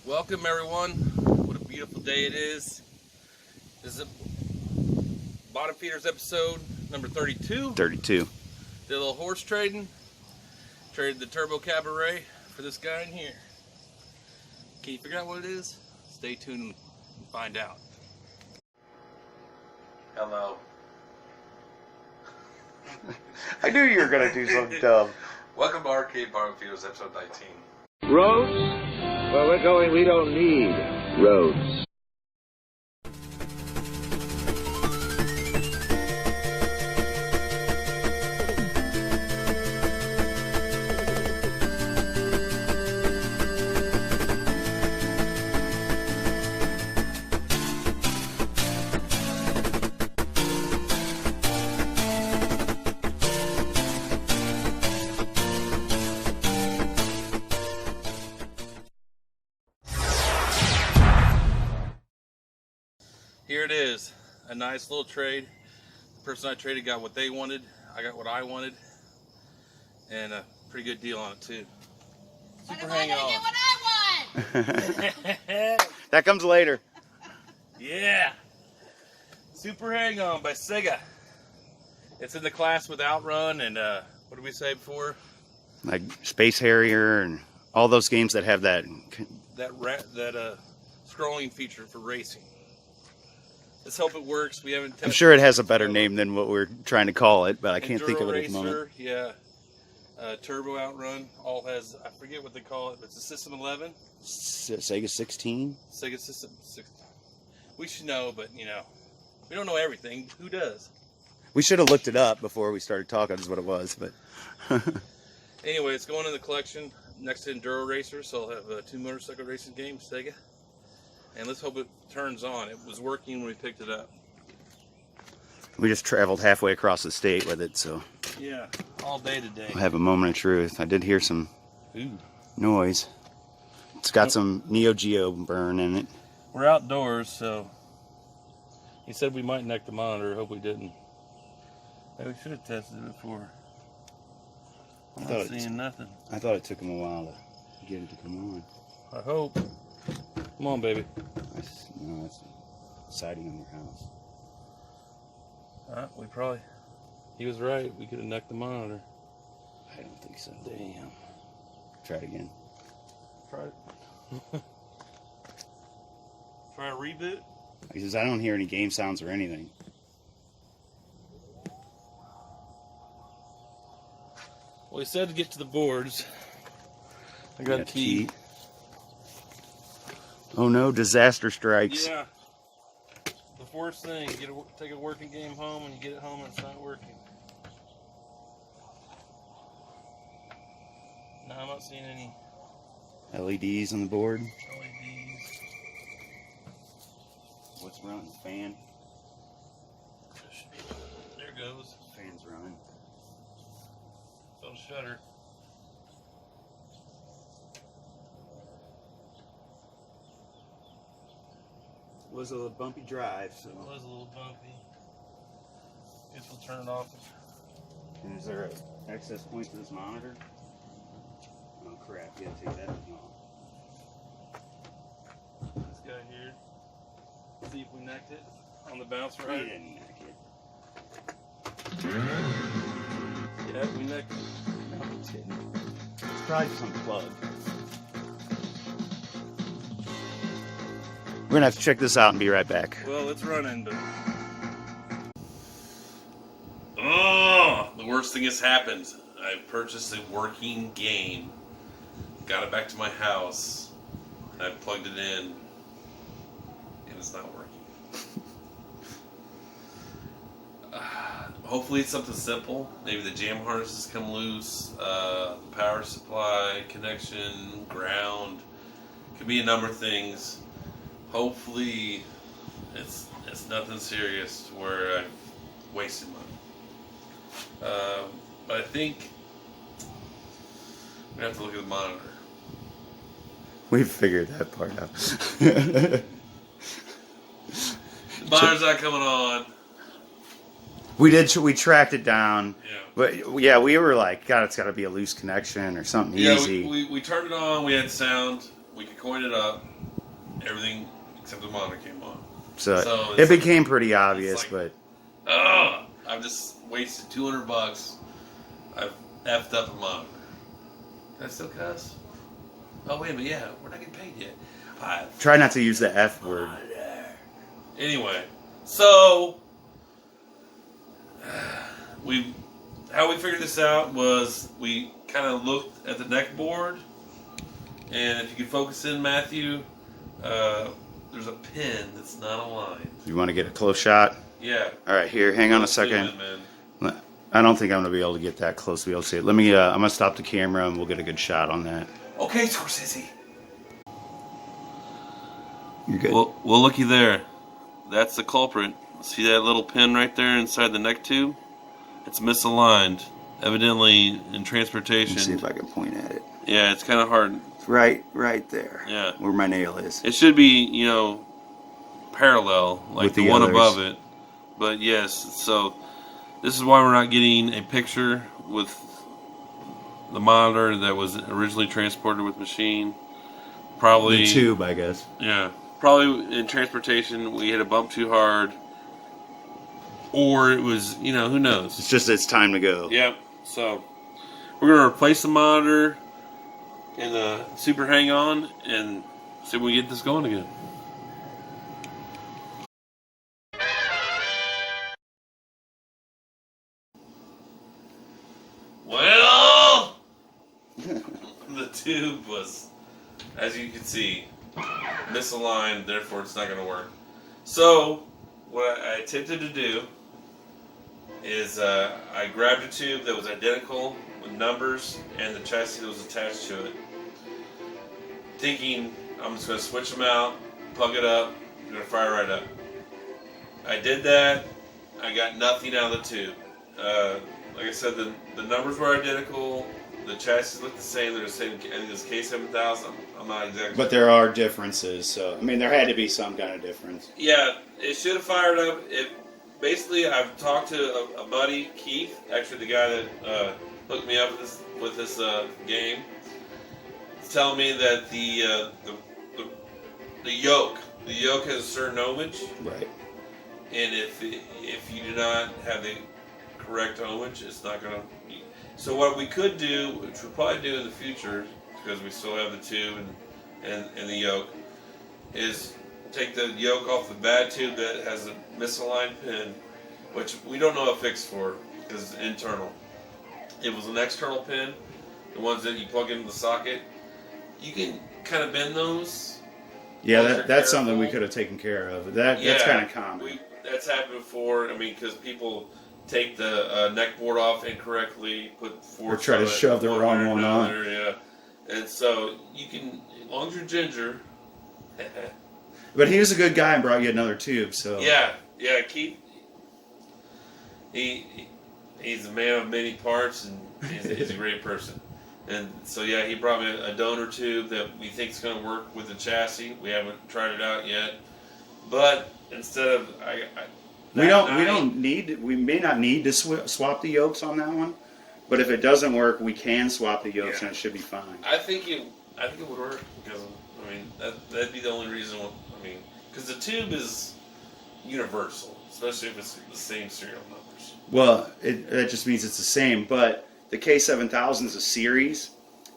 Welcome everyone. What a beautiful day it is. This is Bottom Feeders episode number 32. 32. Did a little horse trading. Traded the Turbo Cabaret for this guy in here. Can you figure out what it is? Stay tuned and find out. Hello. I knew you were going to do something dumb. Welcome to Arcade Bottom Feeders episode 19. Roads? Where we're going, we don't need roads. Here it is, a nice little trade. The person I traded got what they wanted, I got what I wanted, and a pretty good deal on it too. Super hang on. Get what I want. That comes later. Yeah, Super Hang On by Sega. It's in the class with Outrun and what did we say before? Like Space Harrier and all those games that have that. That scrolling feature for racing. Let's hope it works. We haven't tested. I'm sure it has a better name than what we're trying to call it, but I can't think of it at the moment. Racer, yeah. Turbo Outrun, all has, I forget what they call it, but it's a System 11. Sega 16? Sega System 16. We should know, but you know, we don't know everything. Who does? We should have looked it up before we started talking, is what it was. But anyway, it's going in the collection next to Enduro Racer, so I'll have two motorcycle racing games, Sega. And let's hope it turns on. It was working when we picked it up. we just traveled halfway across the state with it, so Yeah, all day today. we'll have a moment of truth. I did hear some Ooh. noise. It's got some Neo Geo burn in it. We're outdoors, so he said we might neck the monitor. Hope we didn't. Maybe we should have tested it before. I'm not seeing nothing. I thought it took him a while to get it to come on. I hope. Come on, baby. No, that's siding on your house. We probably. He was right. We could have necked the monitor. I don't think so. Damn. Try it again. Try it. Try a reboot. Because I don't hear any game sounds or anything. Well, he said to get to the boards. I got a key. Oh no, disaster strikes. Yeah. The worst thing, take a working game home and you get it home and it's not working. No, I'm not seeing any LEDs on the board. LEDs. What's running? The fan? There it goes. Fan's running. Don't shutter. It was a bumpy drive, so. It was a little bumpy. Guess we'll turn it off. And is there an access point to this monitor? Oh crap, you gotta take that thing off. This guy here. See if we necked it on the bounce We right. didn't neck it. Yeah, we necked it. No, I'm just kidding. It's probably just unplugged. We're gonna have to check this out and be right back. Well, it's running, but. Oh, the worst thing has happened. I purchased a working game, got it back to my house, and I plugged it in, and it's not working. Hopefully it's something simple. Maybe the jam harnesses come loose, power supply, connection, ground. Could be a number of things. Hopefully it's nothing serious to where I've wasted money. But I think we have to look at the monitor. We've figured that part out. The monitor's not coming on. We tracked it down. Yeah. But yeah, we were like, God, it's got to be a loose connection or something Yeah, easy. we turned it on. We had sound. we could coin it up. Everything except the monitor came on. So So it it's became pretty obvious, it's like- but Ugh! I've just wasted $200. I've effed up a monitor. Can I still cuss? Oh wait a minute, yeah, we're not getting paid yet. try not to use the F word. Anyway, so how we figured this out was we kind of looked at the neck board, and if you can focus in, Matthew, there's a pin that's not aligned. You want to get a close shot? Yeah. All right, here, hang on a Let's do second. it, man. I don't think I'm gonna be able to get that close to be able to see it. Let me. I'm gonna stop the camera and we'll get a good shot on that. Okay, Scorsese. You're good. Well, looky there. That's the culprit. See that little pin right there inside the neck tube? It's misaligned. Evidently, in transportation. Let's see if I can point at it. Yeah, it's kind of hard. It's right there. Yeah. Where my nail is. It should be, parallel, like With the the one others. above it. But yes, so this is why we're not getting a picture with the monitor that was originally transported with machine. Probably The tube, I guess. Yeah, probably in transportation we hit a bump too hard, or it was, who knows. It's just it's time to go. Yep. So we're gonna replace the monitor in the Super Hang-On and see if we can get this going again. Well, the tube was, as you can see, misaligned, therefore it's not going to work. So, what I attempted to do is I grabbed a tube that was identical with numbers and the chassis that was attached to it, thinking I'm just going to switch them out, plug it up, I'm going to fire right up. I did that. I got nothing out of the tube. Like I said, the numbers were identical. The chassis looked the same. They're the same. I think it's K7000. I'm not exactly. But there are differences. So I mean, there had to be some kind of difference. Yeah, it should have fired up. Basically, I've talked to a buddy, Keith, actually the guy that hooked me up with this game. He's telling me that the yoke has a certain ohmage, Right. and if you do not have the correct ohmage, it's not going to. So what we could do, which we'll probably do in the future, because we still have the tube and the yoke, is take the yoke off the bad tube that has a misaligned pin, which we don't know a fix for because it's internal. It was an external pin, the ones that you plug into the socket. You can kind of bend those. Yeah, that's something we could have taken care of. That's kind of common. That's happened before. I mean, because people take the neck board off incorrectly, put force Or try to shove the wrong one on. Yeah, and so you can, as long as you're ginger. But he was a good guy and brought you another tube. So Yeah, Keith. He's a man of many parts, and he's a great person. And so yeah, he brought me a donor tube that we think is going to work with the chassis. We haven't tried it out yet, but instead of we may not need to swap the yokes on that one, but if it doesn't work, we can swap the yokes and it should be fine. I think it would work because that'd be the only reason. Because the tube is universal, especially if it's the same serial numbers. Well, that just means it's the same, but the K7000 is a series,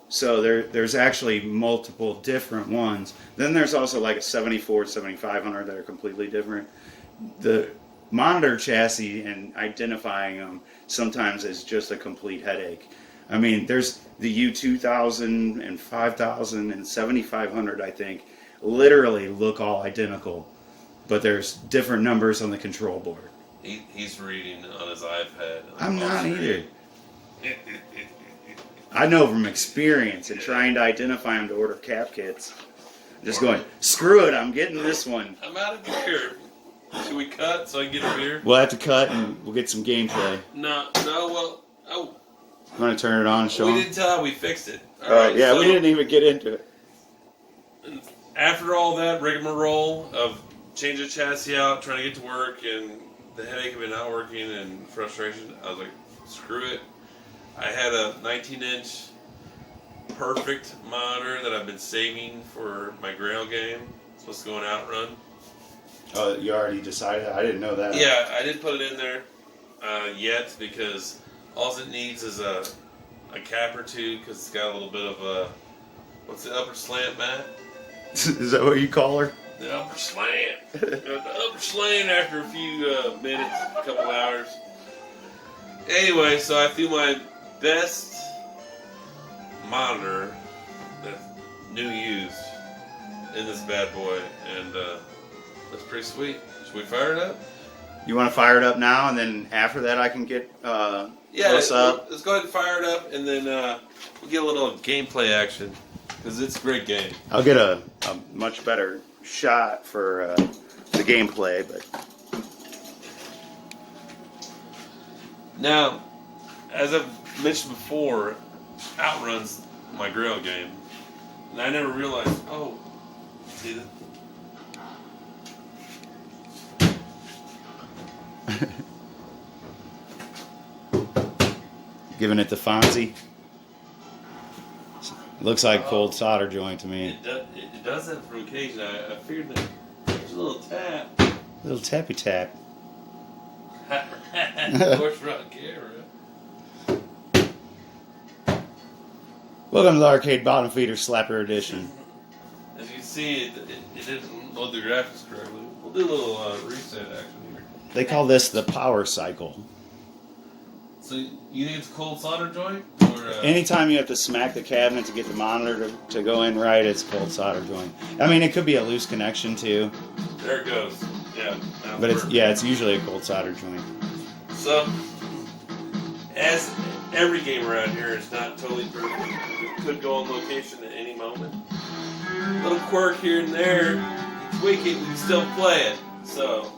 so there's actually multiple different ones. Then there's also like a 74, 7500 that are completely different. The monitor chassis and identifying them sometimes is just a complete headache. I mean, there's the U2000 and 5000 and 7500, I think, literally look all identical, but there's different numbers on the control board. He's reading on his iPad. I'm not either. I know from experience and trying to identify them to order cap kits. Just going, screw it, I'm getting this one. I'm out of beer. Should we cut so I can get a beer? We'll have to cut and we'll get some gameplay. No, well, oh. You want to turn it on, Sean? We didn't tell how we fixed it. Yeah, so we didn't even get into it. After all that rigmarole of changing the chassis out, trying to get to work, and the headache of it not working and frustration, I was like, screw it. I had a 19-inch perfect monitor that I've been saving for my Grail game. It's supposed to go in Outrun. Oh, you already decided? I didn't know that. Yeah, I didn't put it in there yet because all it needs is a cap or two because it's got a little bit of a, what's the upper slant, Matt? Is that what you call her? The upper slant. The upper slant after a few minutes, a couple hours. Anyway, so I threw my best monitor that's new used in this bad boy, and that's pretty sweet. Should we fire it up? You want to fire it up now, and then after that I can get close up? Let's go ahead and fire it up, and then we'll get a little gameplay action, because it's a great game. I'll get a much better shot for the gameplay, but... Now, as I've mentioned before, Outrun's my Grail game, and I never realized, oh, see that? Giving it to Fonzie. Looks like cold solder joint to me. It does that for occasion. I figured that there's a little tap. Little tappy tap. Of course, we're on camera. Welcome to the Arcade Bottom Feeder Slapper Edition. As you can see, it didn't load the graphics correctly. We'll do a little reset action here. They call this the power cycle. So you think it's a cold solder joint? Or, Anytime you have to smack the cabinet to get the monitor to go in right, it's a cold solder joint. I mean, it could be a loose connection too. There it goes. Yeah. But it's usually a cold solder joint. So, as every game around here is not totally perfect, it could go on location at any moment. Little quirk here and there, you tweak it, we can still play it. So,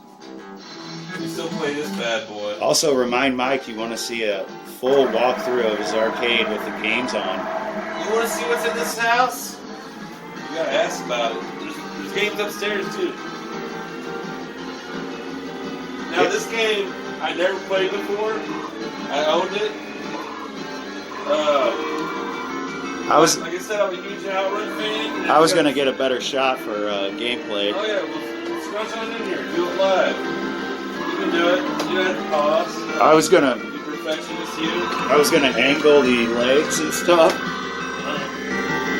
we can still play this bad boy. Also, remind Mike you want to see a full walkthrough of his arcade with the games on. You want to see what's in this house? You gotta ask about it. There's games upstairs too. Now this game I never played before. I owned it. Like I said, I'm a huge Outrun fan. I was going to get a better shot for gameplay. Oh yeah, well, scratch on in here. Do it live. You can do it. You have to pause. I was gonna Be perfectionist, you. I was gonna angle the legs and stuff.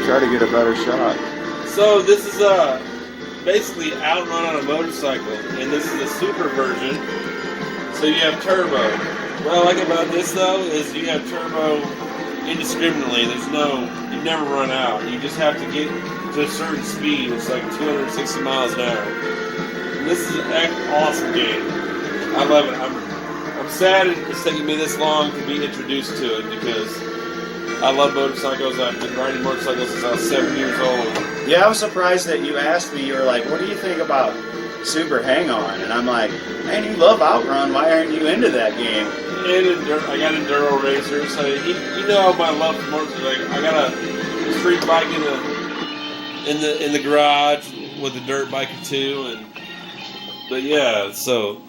Try to get a better shot. So this is basically Outrun on a motorcycle, and this is the super version. So you have turbo. What I like about this though is you have turbo indiscriminately. You never run out. You just have to get to a certain speed, which is like 260 miles an hour. And this is an awesome game. I love it. I'm sad it's taking me this long to be introduced to it because I love motorcycles. I've been riding motorcycles since I was 7 years old. Yeah, I was surprised that you asked me. You were like, "What do you think about Super Hang-On?" And I'm like, "Man, you love Outrun. Why aren't you into that game?" And I got enduro racers. So you know my love for motorcycles. Like, I got a street bike in the garage with a dirt bike or two, but yeah, so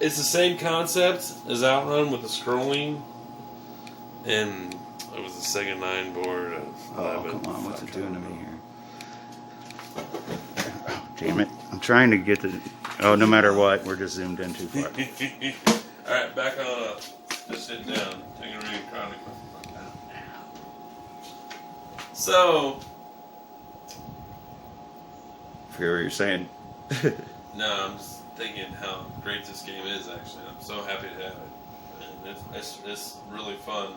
it's the same concept as Outrun with the scrolling, and it was a Sega 9 board. Oh, come on, what's it doing to me here? Oh, damn it. I'm trying to get the... Oh, no matter what, we're just zoomed in too far. Alright, back on up. Just sit down. Take a read, Chronic. So... I forget what you're saying. No, I'm just thinking how great this game is, actually. I'm so happy to have it. And it's really fun.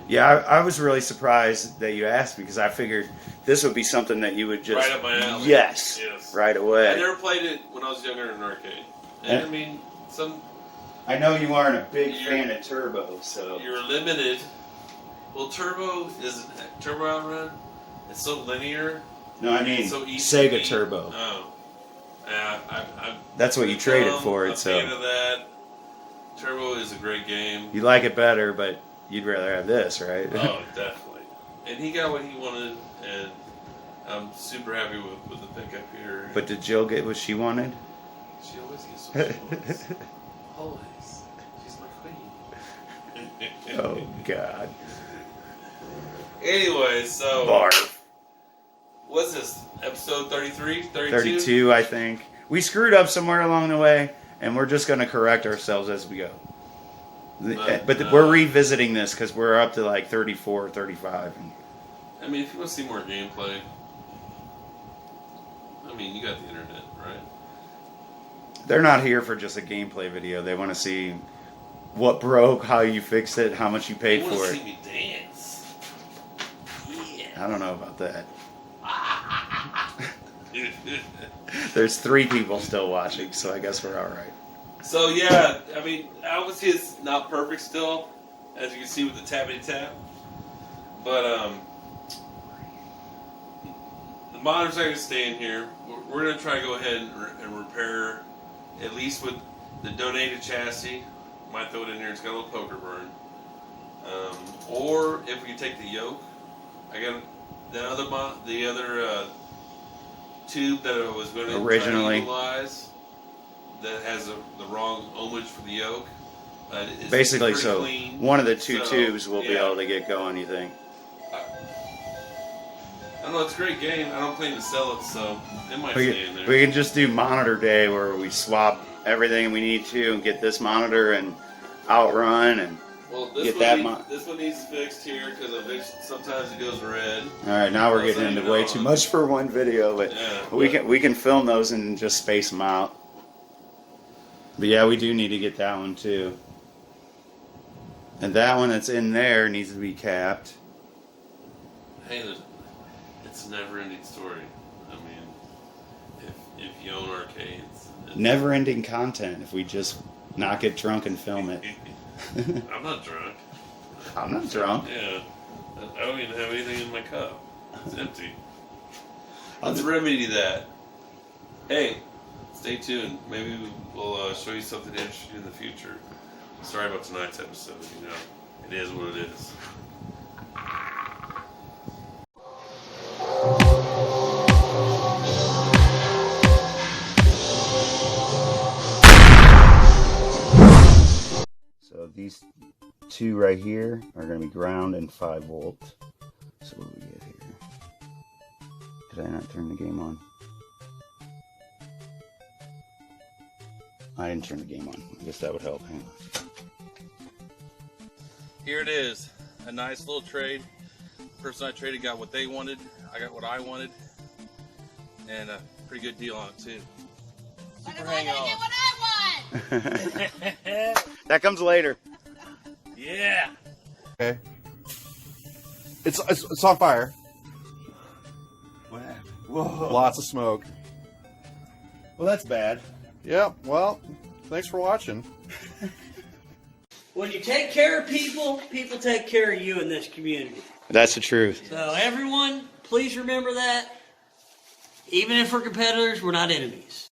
Yeah, I was really surprised that you asked because I figured this would be something that you would just... Right up my alley. Yes. Right away. I never played it when I was younger in an arcade. And I mean, I know you aren't a big fan of Turbo, so... You're limited. Well, Turbo Outrun, it's so linear. No, I mean so easy Sega Turbo. Oh. Yeah, That's what you traded for it, so... I'm a fan of that. Turbo is a great game. You like it better, but you'd rather have this, right? Oh, definitely. And he got what he wanted, and I'm super happy with the pickup here. But did Jill get what she wanted? She always gets what she wants. Always. She's my queen. Oh, God. Anyway, so Barf. what's this? Episode 33? 32? 32, I think. We screwed up somewhere along the way, and we're just going to correct ourselves as we go. But we're revisiting this because we're up to like 34 or 35. I mean, if you want to see more gameplay, I mean, you got the internet, right? They're not here for just a gameplay video. They want to see what broke, how you fixed it, how much you paid They for want to it. see me dance. Yeah. I don't know about that. There's 3 people still watching, so I guess we're all right. So yeah, I mean, obviously it's not perfect still, as you can see with the tappity tap. But the monitors are going to stay in here. We're going to try to go ahead and repair, at least with the donated chassis. Might throw it in here. It's got a little poker burn. Or if we can take the yoke, I got the other tube that I was going to Originally. utilize that has the wrong ohmage for the yoke. It's Basically, pretty so clean. one of the 2 So, tubes will be yeah. able to get going, you think? I don't know, it's a great game. I don't plan to sell it, so it might We stay in there. can just do monitor day where we swap everything we need to and get this monitor and outrun and Well, get that this one needs fixed here because sometimes it goes red. all right, now we're I'll getting send into you way that too one. much for one video, but Yeah, we can film those and just space them out. But yeah, we do need to get that one too. And that one that's in there needs to be capped. Hey, it's a never-ending story. I mean, if you own arcades, it's Never-ending content if we just not get drunk and film it. I'm not drunk. I'm not drunk. Yeah, I don't even have anything in my cup. It's empty. Let's remedy that. Hey, stay tuned. Maybe we'll show you something interesting in the future. Sorry about tonight's episode. You know, it is what it is. So these 2 right here are going to be ground and 5 volt. So what do we get here? Did I not turn the game on? I didn't turn the game on. I guess that would help. Hang on. Here it is, a nice little trade. The person I traded got what they wanted, I got what I wanted, and a pretty good deal on it too. But am I gonna get what I want? That comes later. Yeah! Okay. It's on fire. What happened? Whoa. Lots of smoke. Well, that's bad. Yeah, well, thanks for watching. When you take care of people, people take care of you in this community. That's the truth. So everyone, please remember that. Even if we're competitors, we're not enemies.